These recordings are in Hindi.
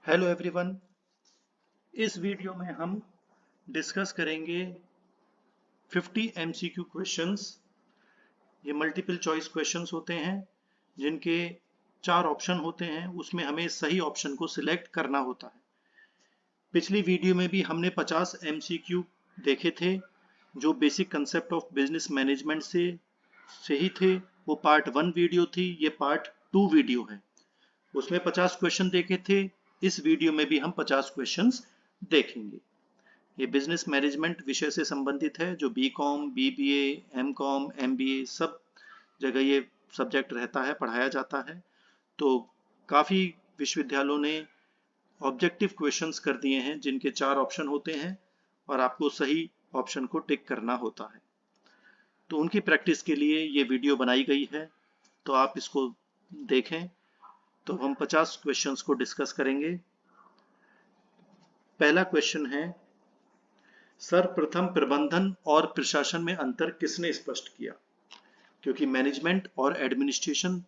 Hello everyone. इस वीडियो में हम डिस्कस करेंगे 50 एमसीक्यू क्वेश्चंस। ये मल्टीपल चॉइस क्वेश्चंस होते हैं जिनके 4 ऑप्शन होते हैं, उसमें हमें सही ऑप्शन को सिलेक्ट करना होता है। पिछली वीडियो में भी हमने 50 एमसीक्यू देखे थे जो basic concept of business management से ही थे। वो पार्ट 1 वीडियो थी, ये पार्ट 2 वीडियो है। उसमें 50 क्वेश्चन देखे थे। इस वीडियो में भी हम 50 क्वेश्चंस देखेंगे। ये बिजनेस मैनेजमेंट विषय से संबंधित है, जो बीकॉम, बीबीए, एमकॉम, एमबीए सब जगह ये सब्जेक्ट रहता है, पढ़ाया जाता है। तो काफ़ी विश्वविद्यालयों ने ऑब्जेक्टिव क्वेश्चंस कर दिए हैं जिनके 4 ऑप्शन होते हैं और आपको सही ऑप्शन को टिक करना होता है। तो उनकी प्रैक्टिस के लिए ये वीडियो बनाई गई है, तो आप इसको देखें। तो हम 50 क्वेश्चंस को डिस्कस करेंगे। पहला क्वेश्चन है, सर्वप्रथम प्रबंधन और प्रशासन में अंतर किसने स्पष्ट किया? क्योंकि मैनेजमेंट और एडमिनिस्ट्रेशन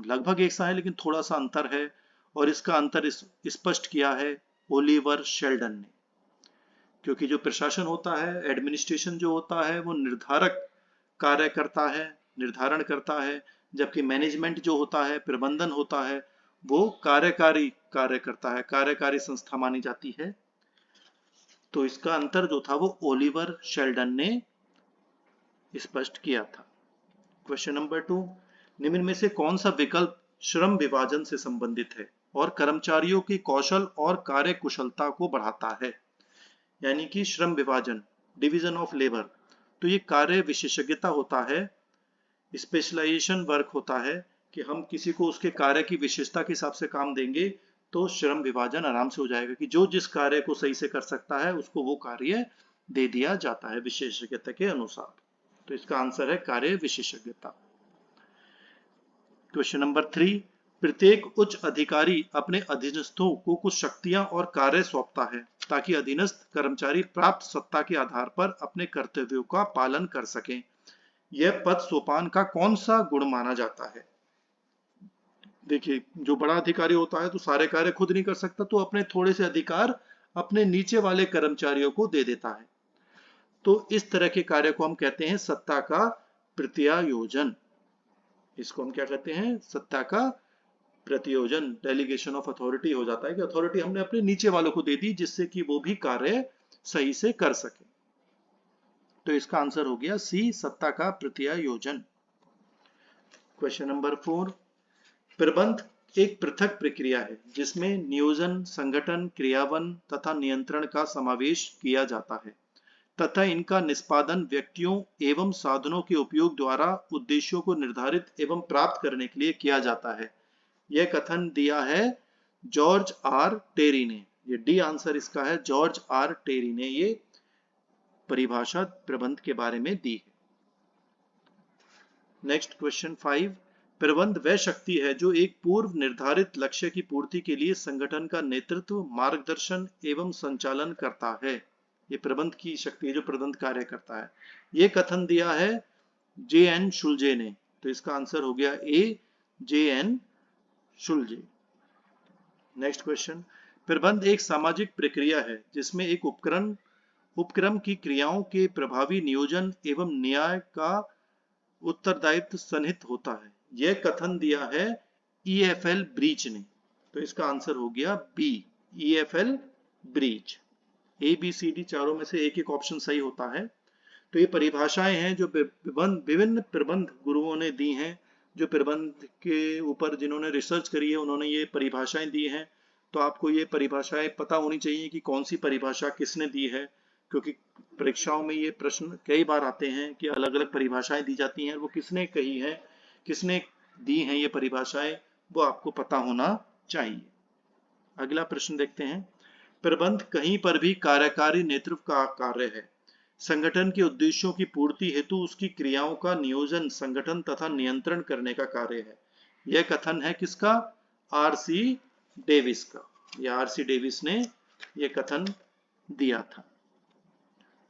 लगभग एक सा है, लेकिन थोड़ा सा अंतर है, और इसका अंतर स्पष्ट किया है ओलिवर शेल्डन ने। क्योंकि जो प्रशासन होता है, एडमिनिस्ट्रेशन जो होता है, वो निर्धारक कार्य करता है, निर्धारण करता है, जबकि मैनेजमेंट जो होता है, प्रबंधन होता है, वो कार्यकारी कार्य करता है, कार्यकारी संस्था मानी जाती है। तो इसका अंतर जो था वो ओलिवर शेल्डन ने स्पष्ट किया था। क्वेश्चन नंबर 2, निम्न में से कौन सा विकल्प श्रम विभाजन से संबंधित है और कर्मचारियों की कौशल और कार्य कुशलता को बढ़ाता है? यानी कि श्रम विभाजन, डिवीजन ऑफ लेबर, तो ये कार्य विशेषज्ञता होता है, स्पेशलाइजेशन वर्क होता है, कि हम किसी को उसके कार्य की विशेषता के हिसाब से काम देंगे तो श्रम विभाजन आराम से हो जाएगा, कि जो जिस कार्य को सही से कर सकता है उसको वो कार्य दे दिया जाता है विशेषज्ञता के अनुसार। तो इसका आंसर है कार्य विशेषज्ञता। क्वेश्चन नंबर 3, प्रत्येक उच्च अधिकारी अपने अधीनस्थों को कुछ शक्तियां और कार्य सौंपता है ताकि अधीनस्थ कर्मचारी प्राप्त सत्ता के आधार पर अपने कर्तव्यों का पालन कर सकें। यह पद सोपान का कौन सा गुण माना जाता है? देखिए, जो बड़ा अधिकारी होता है तो सारे कार्य खुद नहीं कर सकता, तो अपने थोड़े से अधिकार अपने नीचे वाले कर्मचारियों को दे देता है। तो इस तरह के कार्य को हम कहते हैं सत्ता का प्रत्यायोजन। इसको हम क्या कहते हैं? सत्ता का प्रतियोजन, डेलीगेशन ऑफ अथॉरिटी हो जाता है, कि अथॉरिटी हमने अपने नीचे वालों को दे दी जिससे कि वो भी कार्य सही से कर सके। तो इसका आंसर हो गया सी, सत्ता का प्रत्यायोजन। क्वेश्चन नंबर 4, प्रबंध एक पृथक प्रक्रिया है जिसमें नियोजन, संगठन, क्रियान्वयन तथा नियंत्रण का समावेश किया जाता है तथा इनका निष्पादन व्यक्तियों एवं साधनों के उपयोग द्वारा उद्देश्यों को निर्धारित एवं प्राप्त करने के लिए किया जाता है। यह कथन दिया है जॉर्ज आर टेरी ने। ये डी आंसर इसका है, जॉर्ज आर टेरी ने ये परिभाषा प्रबंध के बारे में दी है। नेक्स्ट क्वेश्चन 5, प्रबंध वह शक्ति है जो एक पूर्व निर्धारित लक्ष्य की पूर्ति के लिए संगठन का नेतृत्व, मार्गदर्शन एवं संचालन करता है। ये प्रबंध की शक्ति है जो प्रबंध कार्य करता है। ये कथन दिया है जे एन शुल्जे ने। तो इसका आंसर हो गया ए, जे एन शुल्जे। नेक्स्ट क्वेश्चन, प्रबंध एक सामाजिक प्रक्रिया है जिसमें एक उपक्रम की क्रियाओं के प्रभावी नियोजन एवं न्याय का उत्तरदायित्व सन्निहित होता है। यह कथन दिया है ईएफएल ब्रीच ने। तो इसका आंसर हो गया B, EFL breach. A B C D चारों में से एक एक ऑप्शन सही होता है। तो ये परिभाषाएं हैं जो विभिन्न प्रबंध गुरुओं ने दी हैं, जो प्रबंध के ऊपर जिन्होंने रिसर्च करी है उन्होंने ये परिभाषाएं दी हैं। तो आपको ये परिभाषाएं पता होनी चाहिए कि कौन सी परिभाषा किसने दी है, क्योंकि परीक्षाओं में ये प्रश्न कई बार आते हैं कि अलग अलग परिभाषाएं दी जाती हैं, वो किसने कही है, किसने दी हैं ये परिभाषाएं, वो आपको पता होना चाहिए। अगला प्रश्न देखते हैं, प्रबंध कहीं पर भी कार्यकारी नेतृत्व का कार्य है। संगठन के उद्देश्यों की पूर्ति हेतु उसकी क्रियाओं का नियोजन, संगठन तथा नियंत्रण करने का कार्य है। यह कथन है किसका? आरसी डेविस का। यह आरसी डेविस ने यह कथन दिया था।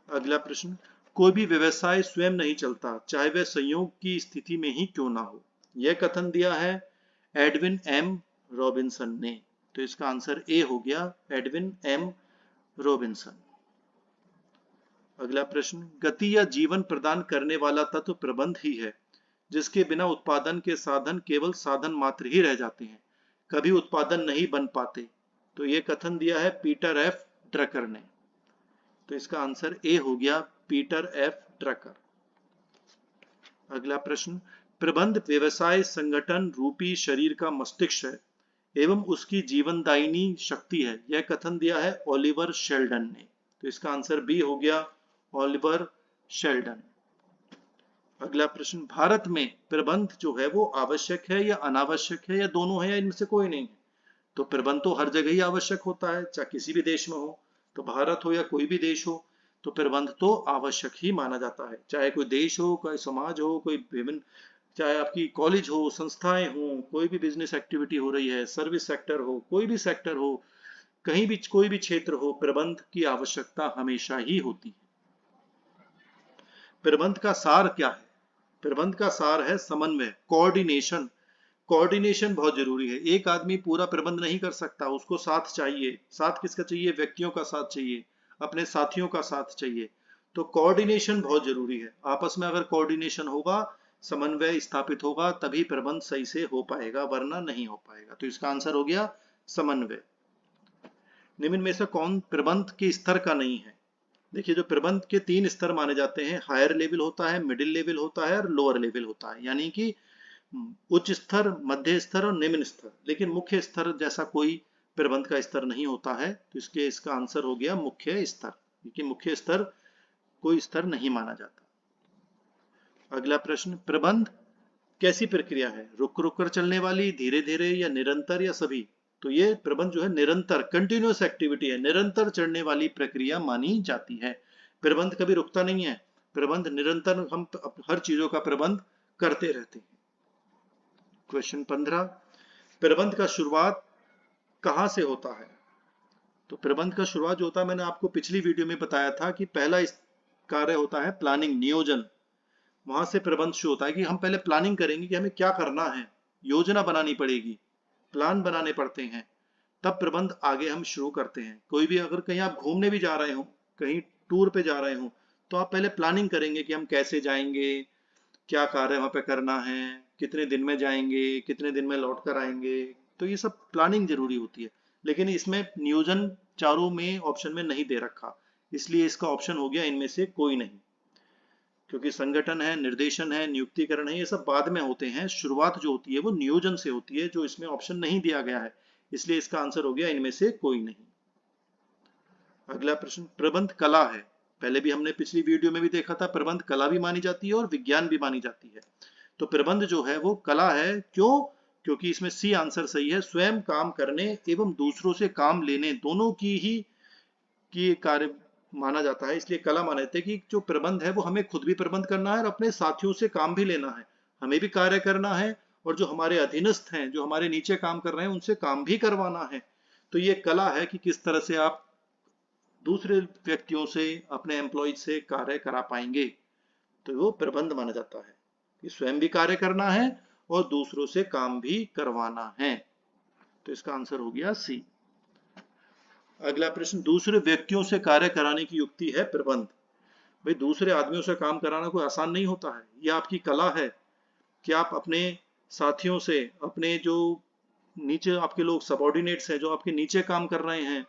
अगला प्रश्न, कोई भी व्यवसाय स्वयं नहीं चलता चाहे वह संयोग की स्थिति में ही क्यों ना हो। यह कथन दिया है एडविन एम रॉबिन्सन ने। तो इसका आंसर ए हो गया, एडविन एम रॉबिन्सन। अगला प्रश्न, गति या जीवन प्रदान करने वाला तत्व प्रबंध ही है, जिसके बिना उत्पादन के साधन केवल साधन मात्र ही रह जाते हैं, कभी उत्पादन नहीं बन पाते। तो ये कथन दिया है पीटर एफ ड्रकर ने। तो इसका आंसर ए हो गया, पीटर एफ ड्रकर। अगला प्रश्न, प्रबंध व्यवसाय संगठन रूपी शरीर का मस्तिष्क है एवं उसकी जीवनदायिनी शक्ति है, यह कथन दिया है ओलिवर शेल्डन ने। तो इसका आंसर बी हो गया, ओलिवर शेल्डन। अगला प्रश्न, भारत में प्रबंध जो है वो आवश्यक है या अनावश्यक है, या दोनों है, या इनमें से कोई नहीं है? तो प्रबंध तो हर जगह ही आवश्यक होता है, चाहे किसी भी देश में हो, तो भारत हो या कोई भी देश हो, तो प्रबंध तो आवश्यक ही माना जाता है। चाहे कोई देश हो, कोई समाज हो, कोई विभिन्न, चाहे आपकी कॉलेज हो, संस्थाएं हो, कोई भी बिजनेस एक्टिविटी हो रही है, सर्विस सेक्टर हो, कोई भी सेक्टर हो, कहीं भी कोई भी क्षेत्र हो, प्रबंध की आवश्यकता हमेशा ही होती है। प्रबंध का सार क्या है? प्रबंध का सार है समन्वय, कोऑर्डिनेशन। कोऑर्डिनेशन बहुत जरूरी है। एक आदमी पूरा प्रबंध नहीं कर सकता, उसको साथ चाहिए। साथ किसका चाहिए? व्यक्तियों का साथ चाहिए, अपने साथियों का साथ चाहिए। तो कोऑर्डिनेशन बहुत जरूरी है। आपस में अगर कोऑर्डिनेशन होगा, समन्वय स्थापित होगा, तभी प्रबंध सही से हो पाएगा, वरना नहीं हो पाएगा। तो इसका आंसर हो गया समन्वय। निम्न में से कौन प्रबंध के स्तर का नहीं है? देखिए, जो प्रबंध के 3 स्तर माने जाते हैं, हायर लेवल होता है, मिडिल लेवल होता है और लोअर लेवल होता है, यानी कि उच्च स्तर, मध्य स्तर और निम्न स्तर। लेकिन मुख्य स्तर जैसा कोई प्रबंध का स्तर नहीं होता है, तो इसका आंसर हो गया मुख्य स्तर, क्योंकि मुख्य स्तर कोई स्तर नहीं माना जाता। अगला प्रश्न, प्रबंध कैसी प्रक्रिया है? रुक रुक कर चलने वाली, धीरे धीरे, या निरंतर, या सभी? तो ये प्रबंध जो है निरंतर, कंटिन्यूअस एक्टिविटी है, निरंतर चलने वाली प्रक्रिया मानी जाती है। प्रबंध कभी रुकता नहीं है, प्रबंध निरंतर, हम हर चीजों का प्रबंध करते रहते हैं। क्वेश्चन 15, प्रबंध का शुरुआत कहां से होता है? तो प्रबंध का शुरुआत जो होता है, मैंने आपको पिछली वीडियो में बताया था कि पहला इस कार्य होता है प्लानिंग, नियोजन। वहां से प्रबंध शुरू होता है कि हम पहले प्लानिंग करेंगे कि हमें क्या करना है, योजना बनानी पड़ेगी, प्लान बनाने पड़ते हैं, तब प्रबंध आगे हम शुरू करते हैं। कोई भी, अगर कहीं आप घूमने भी जा रहे हो, कहीं टूर पे जा रहे हो, तो आप पहले प्लानिंग करेंगे कि हम कैसे जाएंगे, क्या कार्य वहां पे करना है, कितने दिन में जाएंगे, कितने दिन में लौट कर आएंगे। तो ये सब प्लानिंग जरूरी होती है। लेकिन इसमें नियोजन चारों में ऑप्शन में नहीं दे रखा, इसलिए इसका ऑप्शन हो गया इनमें से कोई नहीं, क्योंकि संगठन है, निर्देशन है, नियुक्तिकरण है, ये सब बाद में होते हैं। शुरुआत जो होती है वो नियोजन से होती है, जो इसमें ऑप्शन नहीं दिया गया है, इसलिए इसका आंसर हो गया इनमें से कोई नहीं। अगला प्रश्न, प्रबंध कला है। पहले भी हमने पिछली वीडियो में भी देखा था, प्रबंध कला भी मानी जाती है और विज्ञान भी मानी जाती है। तो प्रबंध जो है वो कला है। क्यों? क्योंकि इसमें सी आंसर सही है। स्वयं काम करने एवं दूसरों से काम लेने, दोनों की कार्य माना जाता है, इसलिए कला माने थे कि जो प्रबंध है वो हमें खुद भी प्रबंध करना है और अपने साथियों से काम भी लेना है, हमें भी कार्य करना है, और जो हमारे अधीनस्थ हैं, जो हमारे नीचे काम कर रहे हैं, उनसे काम भी करवाना है। तो ये कला है कि किस तरह से आप दूसरे व्यक्तियों से, अपने एम्प्लॉयज से कार्य करा पाएंगे। तो वो प्रबंध माना जाता है कि स्वयं भी कार्य करना है और दूसरों से काम भी करवाना है। तो इसका आंसर हो गया सी। अगला प्रश्न, दूसरे व्यक्तियों से कार्य कराने की युक्ति है प्रबंध। भाई, दूसरे आदमियों से काम कराना कोई आसान नहीं होता है, यह आपकी कला है कि आप अपने साथियों से, अपने जो नीचे आपके लोग सबऑर्डिनेट्स हैं, जो आपके नीचे काम कर रहे हैं,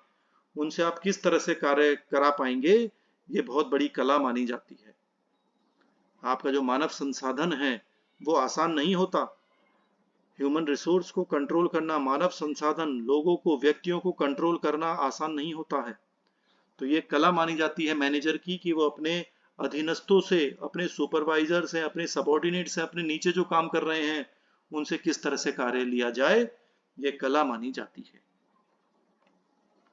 उनसे आप किस तरह से कार्य करा पाएंगे, ये बहुत बड़ी कला मानी जाती है। आपका जो मानव संसाधन है वो आसान नहीं होता। ह्यूमन रिसोर्स को कंट्रोल करना, मानव संसाधन, लोगों को, व्यक्तियों को कंट्रोल करना आसान नहीं होता है। तो ये कला मानी जाती है मैनेजर की कि वो अपने अधीनस्थों से, अपने सुपरवाइजर से, अपने सबऑर्डिनेट से, अपने नीचे जो काम कर रहे हैं, उनसे किस तरह से कार्य लिया जाए, ये कला मानी जाती है।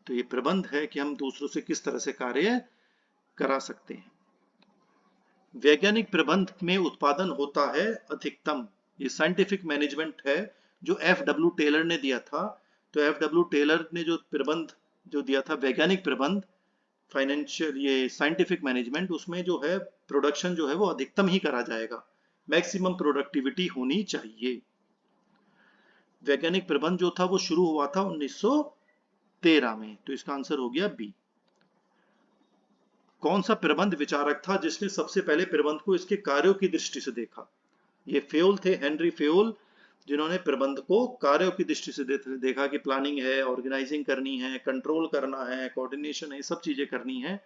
तो ये प्रबंध है कि हम दूसरों से किस तरह से कार्य करा सकते हैं। वैज्ञानिक प्रबंध में उत्पादन होता है अधिकतम। ये साइंटिफिक मैनेजमेंट है जो एफ.डब्ल्यू. टेलर ने दिया था। तो एफ.डब्ल्यू. टेलर ने जो प्रबंध जो दिया था, वैज्ञानिक प्रबंध, फाइनेंशियल, ये साइंटिफिक मैनेजमेंट, उसमें जो है प्रोडक्शन जो है वो अधिकतम ही करा जाएगा, मैक्सिमम प्रोडक्टिविटी होनी चाहिए। वैज्ञानिक प्रबंध जो था वो शुरू हुआ था 1913 में, तो इसका आंसर हो गया बी। कौन सा प्रबंध विचारक था जिसने सबसे पहले प्रबंध को इसके कार्यों की दृष्टि से देखा? ये फेयोल थे, हेनरी फेयोल, जिन्होंने प्रबंध को कार्यों की दृष्टि से देखा कि प्लानिंग है, ऑर्गेनाइजिंग करनी है, कंट्रोल करना है, कोऑर्डिनेशन है, सब चीजें करनी है।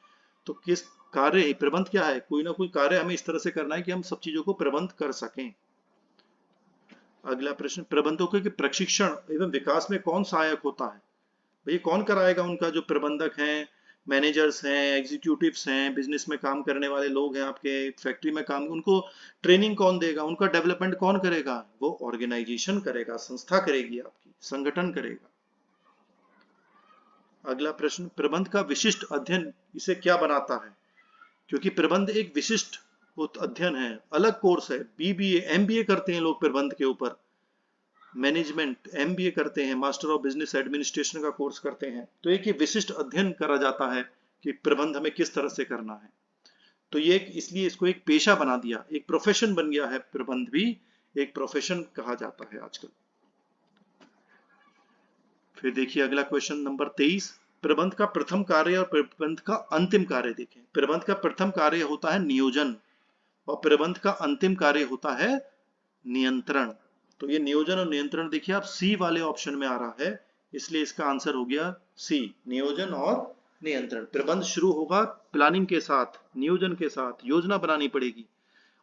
तो किस कार्य, प्रबंध क्या है? कोई ना कोई कार्य हमें इस तरह से करना है कि हम सब चीजों को प्रबंध कर सकें। अगला प्रश्न, प्रबंधकों के प्रशिक्षण एवं विकास में कौन सहायक होता है? भाई कौन कराएगा उनका? जो प्रबंधक हैं, मैनेजर्स हैं, एग्जीक्यूटिव्स हैं, बिजनेस में काम करने वाले लोग हैं, आपके फैक्ट्री में काम, उनको ट्रेनिंग कौन देगा? उनका डेवलपमेंट कौन करेगा? वो ऑर्गेनाइजेशन करेगा, संस्था करेगी, आपकी संगठन करेगा। अगला प्रश्न, प्रबंध का विशिष्ट अध्ययन इसे क्या बनाता है? क्योंकि प्रबंध एक विशिष्ट अध्ययन है, अलग कोर्स है। बीबीए, एमबीए करते हैं लोग प्रबंध के ऊपर, मैनेजमेंट एमबीए करते हैं, मास्टर ऑफ बिजनेस एडमिनिस्ट्रेशन का कोर्स करते हैं। तो एक विशिष्ट अध्ययन करा जाता है कि प्रबंध हमें किस तरह से करना है। तो ये इसलिए इसको एक पेशा बना दिया, एक प्रोफेशन बन गया है। प्रबंध भी एक प्रोफेशन कहा जाता है आजकल। फिर देखिए अगला क्वेश्चन नंबर 23, प्रबंध का प्रथम कार्य और प्रबंध का अंतिम कार्य देखें। प्रबंध का प्रथम कार्य होता है नियोजन और प्रबंध का अंतिम कार्य होता है नियंत्रण। तो ये नियोजन और नियंत्रण देखिए आप सी वाले ऑप्शन में आ रहा है, इसलिए इसका आंसर हो गया सी, नियोजन और नियंत्रण। प्रबंध शुरू होगा प्लानिंग के साथ, नियोजन के साथ, योजना बनानी पड़ेगी।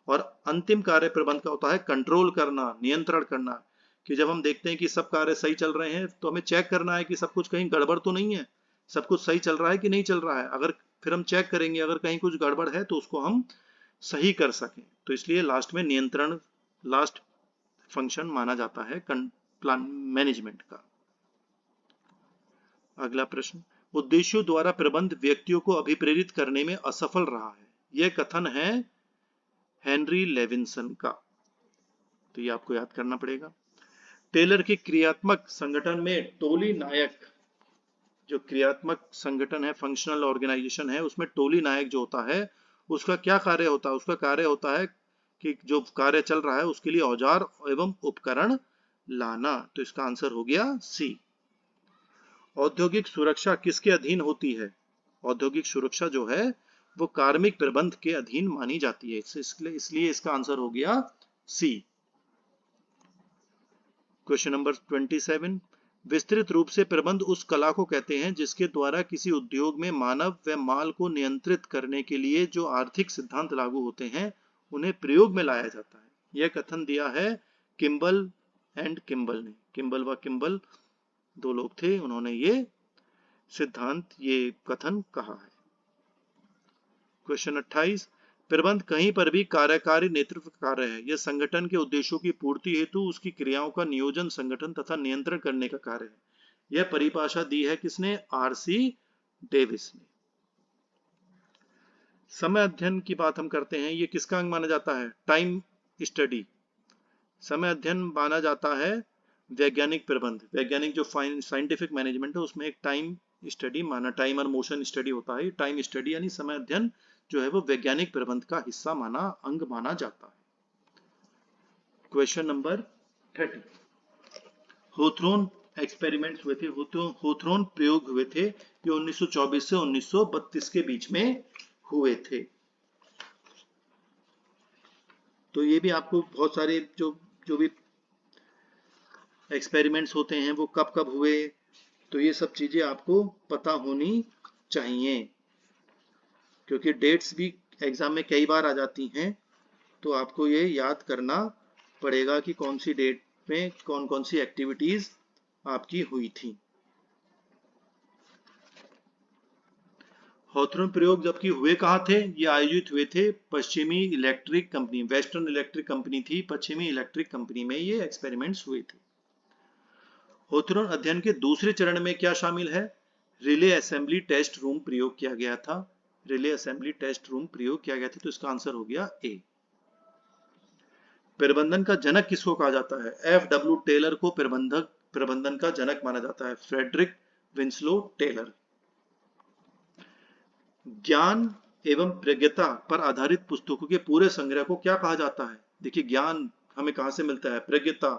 और अंतिम कार्य प्रबंध का होता है कंट्रोल करना, नियंत्रण करना, कि जब हम देखते हैं कि सब कार्य सही चल रहे हैं तो हमें चेक करना है कि सब कुछ कहीं गड़बड़ तो नहीं है, सब कुछ सही चल रहा है कि नहीं चल रहा है। अगर फिर हम चेक करेंगे, अगर कहीं कुछ गड़बड़ है तो उसको हम सही कर सकें। तो इसलिए लास्ट में नियंत्रण लास्ट फंक्शन माना जाता है प्लान मैनेजमेंट का। अगला प्रश्न, उद्देश्यों द्वारा प्रबंध व्यक्तियों को अभिप्रेरित करने में असफल रहा है। यह कथन है हेनरी लेविंसन का, तो ये आपको याद करना पड़ेगा। टेलर के क्रियात्मक संगठन में टोली नायक, जो क्रियात्मक संगठन है, फंक्शनल ऑर्गेनाइजेशन है, उसमें टोली नायक जो होता है उसका क्या कार्य होता है? उसका कार्य होता है कि जो कार्य चल रहा है उसके लिए औजार एवं उपकरण लाना। तो इसका आंसर हो गया सी। औद्योगिक सुरक्षा किसके अधीन होती है? औद्योगिक सुरक्षा जो है वो कार्मिक प्रबंध के अधीन मानी जाती है, इसलिए इसका आंसर हो गया सी। क्वेश्चन नंबर 27, विस्तृत रूप से प्रबंध उस कला को कहते हैं जिसके द्वारा किसी उद्योग में मानव व माल को नियंत्रित करने के लिए जो आर्थिक सिद्धांत लागू होते हैं उन्हें प्रयोग में लाया जाता है। यह कथन दिया है किम्बल एंड किम्बल ने। किम्बल व किम्बल दो लोग थे, उन्होंने ये सिद्धांत, ये कथन कहा है। क्वेश्चन 28, प्रबंध कहीं पर भी कार्यकारी नेतृत्व कार्य है। यह संगठन के उद्देश्यों की पूर्ति हेतु उसकी क्रियाओं का नियोजन, संगठन तथा नियंत्रण करने का कार्य है। यह परिभाषा दी है किसने? आरसी डेविस ने। समय अध्ययन की बात हम करते हैं, ये किसका अंग माना जाता है? Time study. समय अध्ययन माना जाता है वैज्ञानिक प्रबंध, वैज्ञानिक जो साइंटिफिक मैनेजमेंट है उसमें एक टाइम स्टडी माना, टाइम और मोशन स्टडी होता है। टाइम स्टडी यानी समय अध्ययन जो है वो वैज्ञानिक प्रबंध का हिस्सा माना, अंग माना जाता है। क्वेश्चन नंबर 30, होथ्रोन एक्सपेरिमेंट्स हुए थे, होथ्रोन प्रयोग हुए थे, ये 1924 से 1932 के बीच में हुए थे। तो ये भी आपको बहुत सारे जो भी एक्सपेरिमेंट्स होते हैं वो कब कब हुए, तो ये सब चीजें आपको पता होनी चाहिए, क्योंकि डेट्स भी एग्जाम में कई बार आ जाती हैं। तो आपको ये याद करना पड़ेगा कि कौन सी डेट में कौन कौन सी एक्टिविटीज आपकी हुई थी। हॉथरन प्रयोग जबकि हुए कहाँ थे? ये आयोजित हुए थे पश्चिमी electric company, western electric company थी, पश्चिमी इलेक्ट्रिक कंपनी में ये एक्सपेरिमेंट्स हुए थे। हॉथरन अध्ययन के दूसरे चरण में क्या शामिल है? रिले असेंबली टेस्ट रूम प्रयोग किया गया था। रिले असेंबली टेस्ट रूम प्रयोग किया गया था, तो इसका आंसर हो गया ए। प्रबंधन का जनक किसको कहा जाता है? एफ.डब्ल्यू. टेलर को प्रबंधन का जनक माना जाता है, फ्रेडरिक विंस्लो टेलर। ज्ञान एवं प्रज्ञता पर आधारित पुस्तकों के पूरे संग्रह को क्या कहा जाता है? देखिए ज्ञान हमें कहां से मिलता है? प्रज्ञता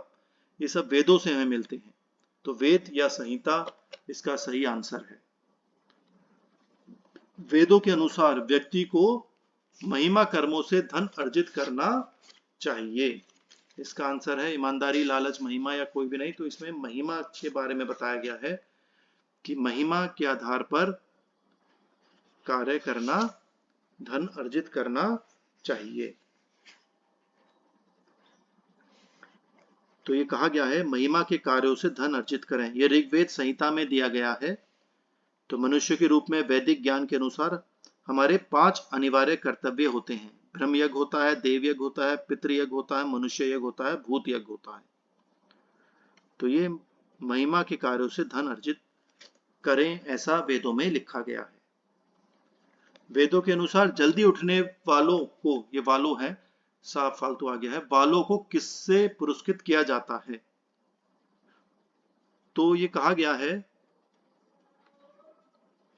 ये सब वेदों से हमें मिलते हैं। तो वेद या संहिता इसका सही आंसर है। वेदों के अनुसार व्यक्ति को महिमा कर्मों से धन अर्जित करना चाहिए। इसका आंसर है ईमानदारी, लालच, महिमा या कोई भी नहीं। तो इसमें महिमा के बारे में बताया गया है कि महिमा के आधार पर कार्य करना, धन अर्जित करना चाहिए। तो ये कहा गया है महिमा के कार्यों से धन अर्जित करें। ये ऋग्वेद संहिता में दिया गया है। तो मनुष्य के रूप में वैदिक ज्ञान के अनुसार हमारे 5 अनिवार्य कर्तव्य होते हैं। ब्रह्म यज्ञ होता है, देव यज्ञ होता है, पितृयज्ञ होता है, मनुष्य यज्ञ होता है, भूत यज्ञ होता है। तो ये महिमा के कार्यों से धन अर्जित करें, ऐसा वेदों में लिखा गया है। वेदों के अनुसार जल्दी उठने वालों को, ये वालों है, साफ फालतू आ गया है, वालों को किससे पुरस्कृत किया जाता है? तो ये कहा गया है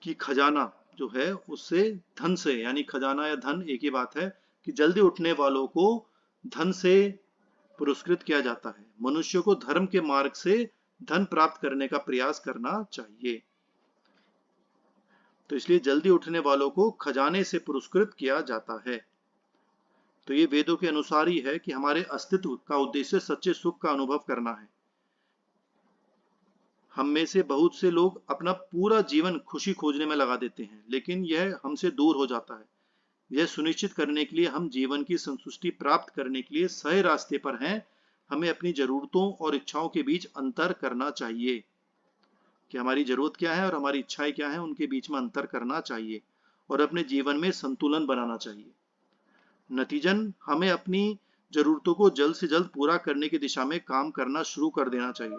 कि खजाना जो है उससे, धन से, यानी खजाना या धन एक ही बात है, कि जल्दी उठने वालों को धन से पुरस्कृत किया जाता है। मनुष्य को धर्म के मार्ग से धन प्राप्त करने का प्रयास करना चाहिए। तो इसलिए जल्दी उठने वालों को खजाने से पुरस्कृत किया जाता है। तो ये वेदों के अनुसार ही है कि हमारे अस्तित्व का उद्देश्य सच्चे सुख का अनुभव करना है। हम में से बहुत से लोग अपना पूरा जीवन खुशी खोजने में लगा देते हैं, लेकिन यह हमसे दूर हो जाता है। यह सुनिश्चित करने के लिए हम जीवन की संतुष्टि प्राप्त करने के लिए सही रास्ते पर हैं। हमें अपनी जरूरतों और इच्छाओं के बीच अंतर करना चाहिए कि हमारी जरूरत क्या है और हमारी इच्छाएं क्या है, उनके बीच में अंतर करना चाहिए और अपने जीवन में संतुलन बनाना चाहिए। नतीजन हमें अपनी जरूरतों को जल्द से जल्द पूरा करने की दिशा में काम करना शुरू कर देना चाहिए।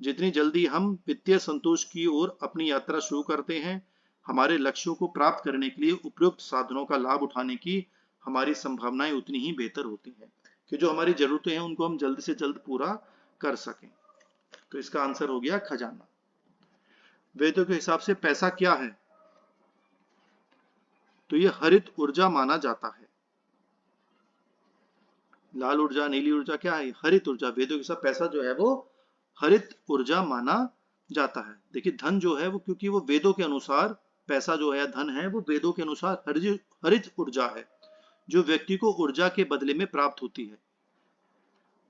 जितनी जल्दी हम वित्तीय संतोष की ओर अपनी यात्रा शुरू करते हैं, हमारे लक्ष्यों को प्राप्त करने के लिए उपयुक्त साधनों का लाभ उठाने की हमारी संभावनाएं उतनी ही बेहतर होती हैं कि जो हमारी जरूरतें हैं उनको हम जल्द से जल्द पूरा कर सकें। तो इसका आंसर हो गया खजाना। वेदों के हिसाब से पैसा क्या है? तो ये हरित ऊर्जा माना जाता है। लाल ऊर्जा, नीली ऊर्जा क्या है? हरित ऊर्जा। वेदों के हिसाब पैसा जो है वो हरित ऊर्जा माना जाता है। देखिए धन जो है वो, क्योंकि वो वेदों के अनुसार, पैसा जो है, धन है, वो वेदों के अनुसार हरित ऊर्जा है जो व्यक्ति को ऊर्जा के बदले में प्राप्त होती है।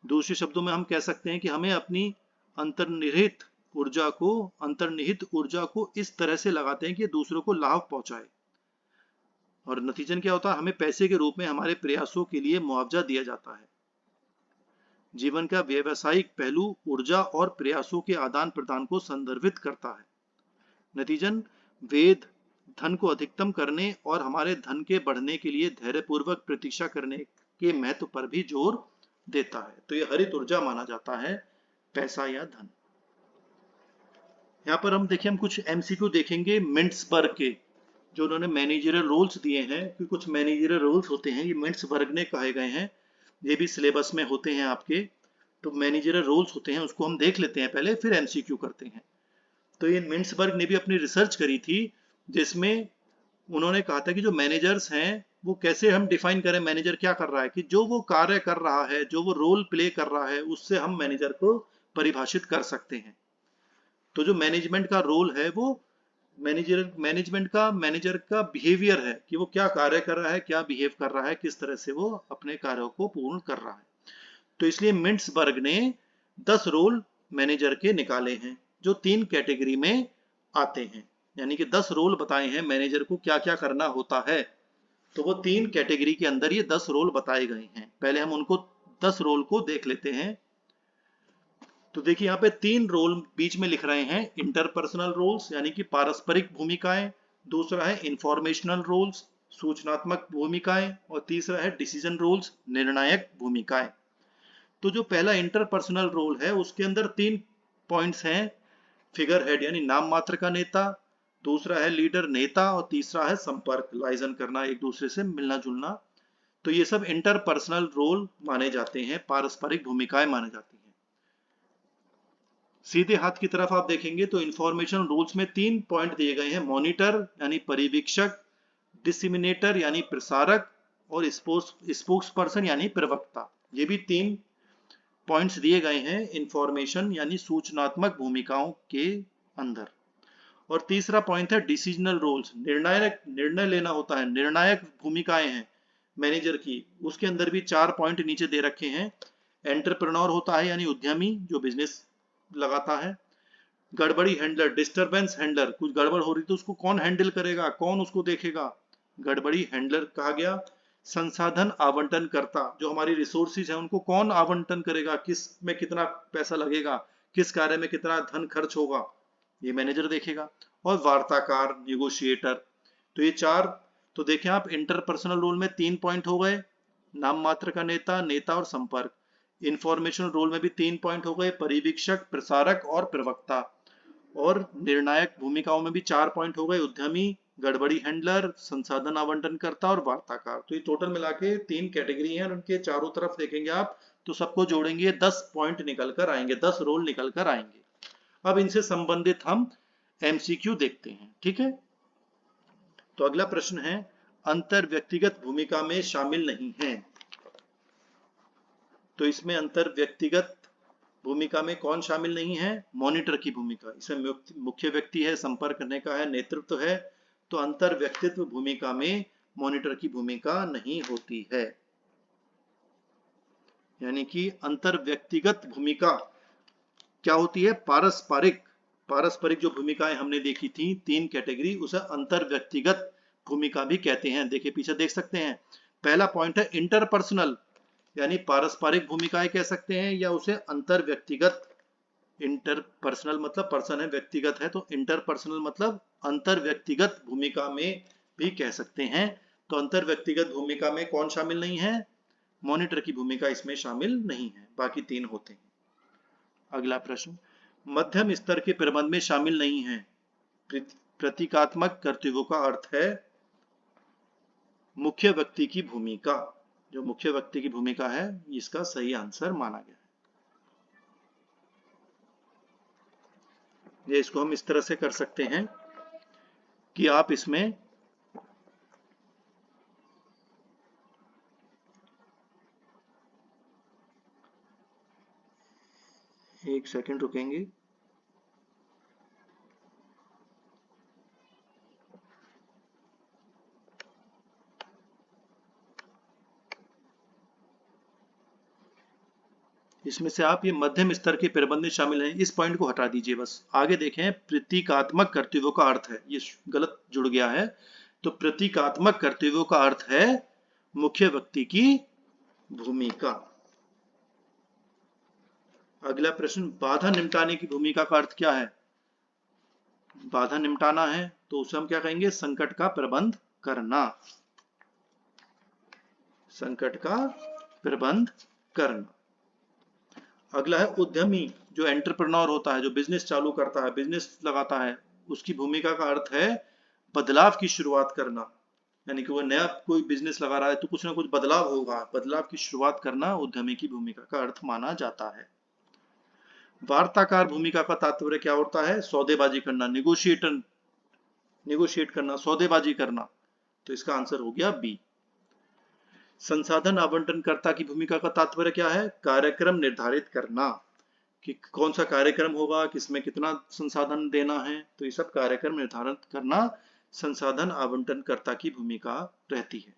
दूसरे शब्दों में हम कह सकते हैं कि हमें अपनी अंतर्निहित ऊर्जा को इस तरह से लगाते हैं कि दूसरों को लाभ पहुंचाए, और नतीजन क्या होता है? हमें पैसे के रूप में हमारे प्रयासों के लिए मुआवजा दिया जाता है। जीवन का व्यवसायिक पहलू ऊर्जा और प्रयासों के आदान प्रदान को संदर्भित करता है। नतीजन वेद धन को अधिकतम करने और हमारे धन के बढ़ने के लिए धैर्यपूर्वक प्रतीक्षा करने के महत्व पर भी जोर देता है। तो यह हरित ऊर्जा माना जाता है, पैसा या धन। यहाँ पर हम देखिए, हम कुछ एमसीक्यू देखेंगे मिंट्सबर्ग के, जो उन्होंने मैनेजरियल रोल्स दिए हैं। कि कुछ मैनेजरियल रोल्स होते हैं, ये मिंट्सबर्ग ने कहे गए हैं, ये भी सिलेबस में होते हैं आपके। तो मैनेजरियल रोल्स होते हैं, उसको हम देख लेते हैं पहले, फिर एमसीक्यू करते हैं। तो ये मिंट्सबर्ग ने भी अपनी रिसर्च करी थी, जिसमें उन्होंने कहा था कि जो मैनेजर्स हैं वो कैसे हम डिफाइन करें मैनेजर क्या कर रहा है, कि जो वो कार्य कर रहा है, जो वो रोल प्ले कर रहा है, उससे हम मैनेजर को परिभाषित कर सकते हैं। तो जो मैनेजमेंट का रोल है वो मैनेजर का बिहेवियर है, कि वो क्या कार्य कर रहा है, क्या बिहेव कर रहा है, किस तरह से वो अपने कार्यों को पूर्ण कर रहा है। तो इसलिए मिंट्सबर्ग ने 10 रोल मैनेजर के निकाले हैं जो 3 कैटेगरी में आते हैं, यानी कि 10 रोल बताए हैं मैनेजर को क्या क्या करना होता है। तो वो 3 कैटेगरी के अंदर ये 10 रोल बताए गए हैं। पहले हम उनको 10 रोल को देख लेते हैं। तो देखिए यहाँ पे 3 रोल बीच में लिख रहे हैं, इंटरपर्सनल रोल्स यानी कि पारस्परिक भूमिकाएं, दूसरा है इंफॉर्मेशनल रोल्स, सूचनात्मक भूमिकाएं, और तीसरा है डिसीजन रोल्स, निर्णायक भूमिकाएं। तो जो पहला इंटरपर्सनल रोल है उसके अंदर 3 पॉइंट्स हैं, फिगर हेड यानी नाम मात्र का नेता, दूसरा है लीडर नेता, और तीसरा है संपर्क, लाइजन करना, एक दूसरे से मिलना जुलना। तो ये सब इंटरपर्सनल रोल माने जाते हैं, पारस्परिक भूमिकाएं माने जाती हैं। सीधे हाथ की तरफ आप देखेंगे तो इंफॉर्मेशन रूल्स में 3 पॉइंट दिए गए हैं, मॉनिटर यानी परिवीक्षक, डिसिमिनेटर यानी प्रसारक, और स्पोक्स पर्सन यानी प्रवक्ता। ये भी 3 पॉइंट्स दिए गए हैं इंफॉर्मेशन यानी सूचनात्मक भूमिकाओं के अंदर। और तीसरा पॉइंट है डिसीजनल रोल्स, निर्णय लेना होता है, निर्णायक भूमिकाएं हैं मैनेजर की, उसके अंदर भी 4 पॉइंट नीचे दे रखे हैं। एंटरप्रेन्योर होता है यानी उद्यमी जो बिजनेस लगाता है। गड़बड़ी हैंडलर, डिस्टरबेंस हैंडलर, कुछ गड़बड़ हो रही तो उसको कौन हैंडल करेगा, कौन उसको देखेगा, गड़बड़ी हैंडलर कहा गया। संसाधन आवंटन करता, जो हमारी रिसोर्सेज है उनको कौन आवंटन करेगा, किस में कितना पैसा लगेगा, किस कार्य में कितना धन खर्च होगा, ये मैनेजर देखेगा। और वार्ताकार, निगोशिएटर। तो ये 4। तो देखें आप, इंटरपर्सनल रोल में 3 पॉइंट हो गए, नाम मात्र का नेता, नेता और संपर्क। इंफॉर्मेशन रोल में भी 3 पॉइंट हो गए, परिवीक्षक, प्रसारक और प्रवक्ता। और निर्णायक भूमिकाओं में भी 4 पॉइंट हो गए, उद्यमी, गड़बड़ी हैंडलर, संसाधन आवंटन करता और वार्ताकार। तो ये टोटल मिला के 3 कैटेगरी हैं और उनके चारों तरफ देखेंगे आप तो सबको जोड़ेंगे 10 पॉइंट निकल कर आएंगे, 10 रोल निकल कर आएंगे। अब इनसे संबंधित हम एमसीक्यू देखते हैं, ठीक है। तो अगला प्रश्न है, अंतर व्यक्तिगत भूमिका में शामिल नहीं है। तो इसमें अंतर व्यक्तिगत भूमिका में कौन शामिल नहीं है, मॉनिटर की भूमिका। इसमें मुख्य व्यक्ति है, संपर्क करने का है, नेतृत्व है। तो अंतर व्यक्तित्व भूमिका में मॉनिटर की भूमिका नहीं होती है। यानी कि अंतर व्यक्तिगत भूमिका क्या होती है, पारस्परिक। पारस्परिक जो भूमिकाएं हमने देखी थी 3 कैटेगरी, उसे अंतर व्यक्तिगत भूमिका भी कहते हैं। देखिए पीछे देख सकते हैं, पहला पॉइंट है इंटरपर्सनल, यानी पारस्परिक भूमिकाएं कह सकते हैं या उसे अंतर व्यक्तिगत। इंटरपर्सनल मतलब पर्सन है, व्यक्तिगत है, तो इंटरपर्सनल मतलब अंतर व्यक्तिगत भूमिका में भी कह सकते हैं। तो अंतर व्यक्तिगत भूमिका में कौन शामिल नहीं है, मॉनिटर की भूमिका इसमें शामिल नहीं है, बाकी 3 होते हैं। अगला प्रश्न, मध्यम स्तर के प्रबंध में शामिल नहीं है। प्रतीकात्मक कर्तव्यों का अर्थ है मुख्य व्यक्ति की भूमिका। जो मुख्य व्यक्ति की भूमिका है इसका सही आंसर माना गया है। ये इसको हम इस तरह से कर सकते हैं कि आप इसमें एक सेकंड रुकेंगे। इसमें से आप ये मध्यम स्तर के प्रबंध में शामिल हैं, इस पॉइंट को हटा दीजिए बस। आगे देखें, प्रतीकात्मक कर्तव्यों का अर्थ है, ये गलत जुड़ गया है। तो प्रतीकात्मक कर्तव्यों का अर्थ है मुख्य व्यक्ति की भूमिका। अगला प्रश्न, बाधा निपटाने की भूमिका का अर्थ क्या है। बाधा निपटाना है तो उसे हम क्या कहेंगे, संकट का प्रबंध करना। संकट का प्रबंध करना। अगला है उद्यमी, जो एंटरप्रेन्योर होता है, जो बिजनेस चालू करता है, बिजनेस लगाता है, उसकी भूमिका का अर्थ है बदलाव की शुरुआत करना। यानी कि वो नया कोई बिजनेस लगा रहा है तो कुछ ना कुछ बदलाव होगा, बदलाव की शुरुआत करना उद्यमी की भूमिका का अर्थ माना जाता है। वार्ताकार भूमिका का तात्पर्य क्या होता है, सौदेबाजी करना, निगोशिएट करना, सौदेबाजी करना। तो इसका आंसर हो गया बी। संसाधन आवंटनकर्ता की भूमिका का तात्पर्य क्या है, कार्यक्रम निर्धारित करना, कि कौन सा कार्यक्रम होगा, किसमें कितना संसाधन देना है। तो ये सब कार्यक्रम निर्धारित करना संसाधन आवंटनकर्ता की भूमिका रहती है।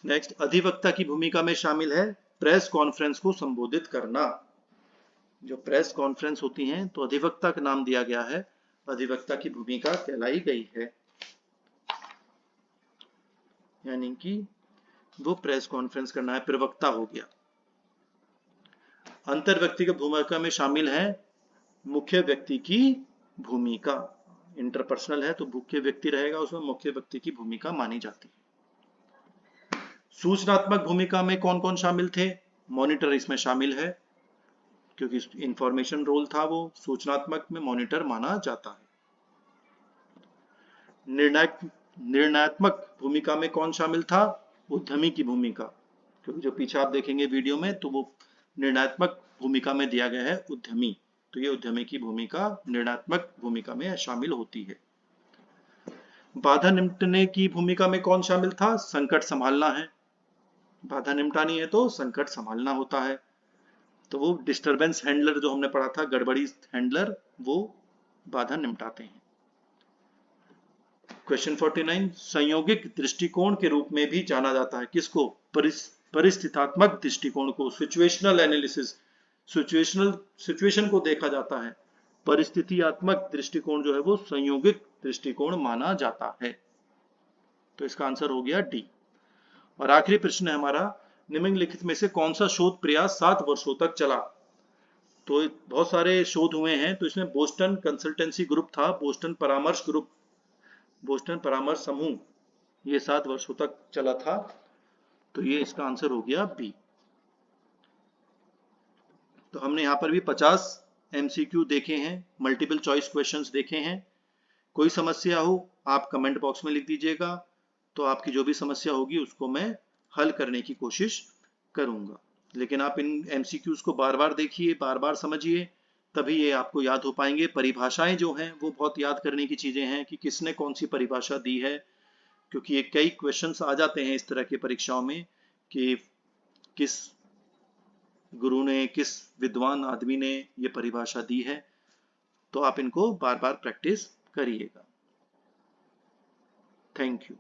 नेक्स्ट, अधिवक्ता की भूमिका में शामिल है प्रेस कॉन्फ्रेंस को संबोधित करना। जो प्रेस कॉन्फ्रेंस होती हैं तो अधिवक्ता का नाम दिया गया है, अधिवक्ता की भूमिका कहलाई गई है। यानी कि वो प्रेस कॉन्फ्रेंस करना है, प्रवक्ता हो गया। अंतर व्यक्तिगत भूमिका में शामिल है मुख्य व्यक्ति की भूमिका। इंटरपर्सनल है तो मुख्य व्यक्ति रहेगा, उसमें मुख्य व्यक्ति की भूमिका मानी जाती है। सूचनात्मक भूमिका में कौन कौन शामिल थे, मॉनिटर इसमें शामिल है क्योंकि इंफॉर्मेशन रोल था वो, सूचनात्मक में मॉनिटर माना जाता है। निर्णयात्मक भूमिका में कौन शामिल था, उद्यमी की भूमिका, क्योंकि जो पीछे आप देखेंगे वीडियो में तो वो निर्णयात्मक भूमिका में दिया गया है उद्यमी। तो ये उद्यमी की भूमिका निर्णयात्मक भूमिका में शामिल होती है। बाधा निपटने की भूमिका में कौन शामिल था, संकट संभालना है। बाधा निपटानी है तो संकट संभालना होता है। तो वो डिस्टरबेंस हैंडलर जो हमने पढ़ा था, गड़बड़ी हैंडलर, वो बाधा निपटाते हैं। क्वेश्चन 49, संयोगिक दृष्टिकोण के रूप में भी जाना जाता है किसको? परिस्थितात्मक दृष्टिकोण को, सिचुएशनल एनालिसिस, सिचुएशन को देखा जाता है। परिस्थितियात्मक दृष्टिकोण जो है वो संयोगिक दृष्टिकोण माना जाता है। तो इसका आंसर हो गया डी। और आखिरी प्रश्न है हमारा, निम्नलिखित में से कौन सा शोध प्रयास 7 वर्षों तक चला? तो बहुत सारे शोध हुए हैं, तो इसमें बोस्टन कंसल्टेंसी ग्रुप था, बोस्टन परामर्श ग्रुप, बोस्टन परामर्श समूह, ये 7 वर्षों तक चला था। तो ये इसका आंसर हो गया बी। तो हमने यहाँ पर भी 50 MCQ देखे हैं, मल्टीपल चॉइस क्वेश्चंस देखे हैं। कोई समस्या हो आप कमेंट बॉक्स में लिख दीजिएगा, तो आपकी जो भी समस्या होगी उसको मैं हल करने की कोशिश करूंगा। लेकिन आप इन MCQs को बार बार देखिए, बार बार समझिए, तभी ये आपको याद हो पाएंगे। परिभाषाएं जो हैं वो बहुत याद करने की चीजें हैं कि किसने कौन सी परिभाषा दी है, क्योंकि ये कई क्वेश्चंस आ जाते हैं इस तरह की परीक्षाओं में कि किस गुरु ने, किस विद्वान आदमी ने ये परिभाषा दी है। तो आप इनको बार बार प्रैक्टिस करिएगा। Thank you.